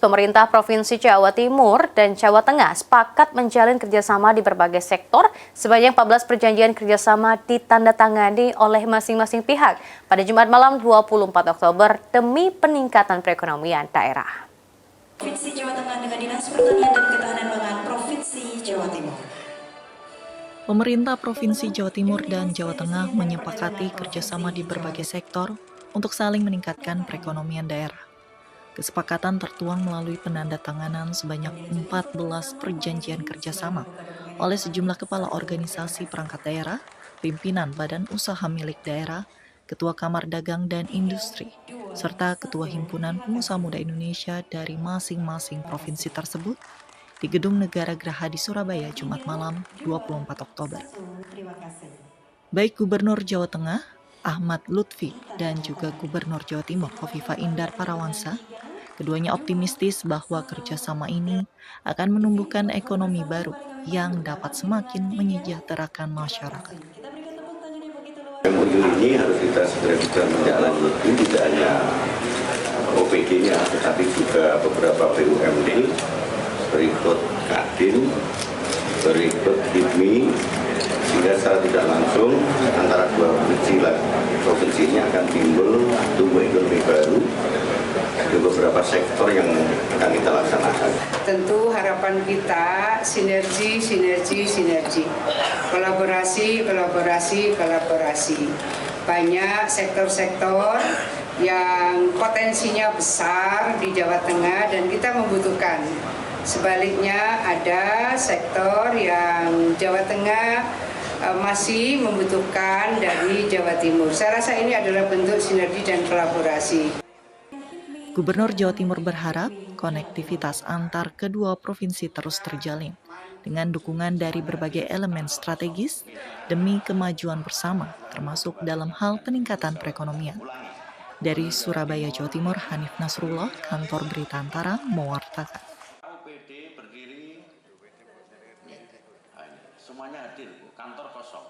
pemerintah Provinsi Jawa Timur dan Jawa Tengah sepakat menjalin kerjasama di berbagai sektor. Sebanyak 14 perjanjian kerjasama ditandatangani oleh masing-masing pihak pada Jumat malam 24 Oktober demi peningkatan perekonomian daerah. Provinsi Jawa Tengah dengan Dinas Pertanian dan Ketahanan Pangan Provinsi Jawa Timur. Pemerintah Provinsi Jawa Timur dan Jawa Tengah menyepakati kerjasama di berbagai sektor untuk saling meningkatkan perekonomian daerah. Kesepakatan tertuang melalui penandatanganan sebanyak 14 perjanjian kerjasama oleh sejumlah kepala organisasi perangkat daerah, pimpinan badan usaha milik daerah, ketua Kamar Dagang dan Industri, serta ketua Himpunan Pengusaha Muda Indonesia dari masing-masing provinsi tersebut di Gedung Negara Gerahadi Surabaya Jumat malam 24 Oktober. Baik Gubernur Jawa Tengah, Ahmad Lutfi, dan juga Gubernur Jawa Timur, Khofifah Indar Parawansa, keduanya optimistis bahwa kerjasama ini akan menumbuhkan ekonomi baru yang dapat semakin menyejahterakan masyarakat. MOU ini harus kita segera bisa menindaklanjuti, tidak hanya OPD-nya, tetapi juga beberapa BUMD, berikut Kadin, berikut HIPMI, sehingga secara tidak langsung antara dua provinsi ini akan tumbuh ekonomi baru di beberapa sektor yang akan kita laksanakan. Tentu harapan kita sinergi, kolaborasi. Banyak sektor-sektor yang potensinya besar di Jawa Tengah dan kita membutuhkan. Sebaliknya ada sektor yang Jawa Tengah masih membutuhkan dari Jawa Timur. Saya rasa ini adalah bentuk sinergi dan kolaborasi. Gubernur Jawa Timur berharap konektivitas antar kedua provinsi terus terjalin dengan dukungan dari berbagai elemen strategis demi kemajuan bersama, termasuk dalam hal peningkatan perekonomian. Dari Surabaya, Jawa Timur, Hanif Nasrullah, Kantor Berita Antara, mewartakan. Semuanya hadir, kantor kosong.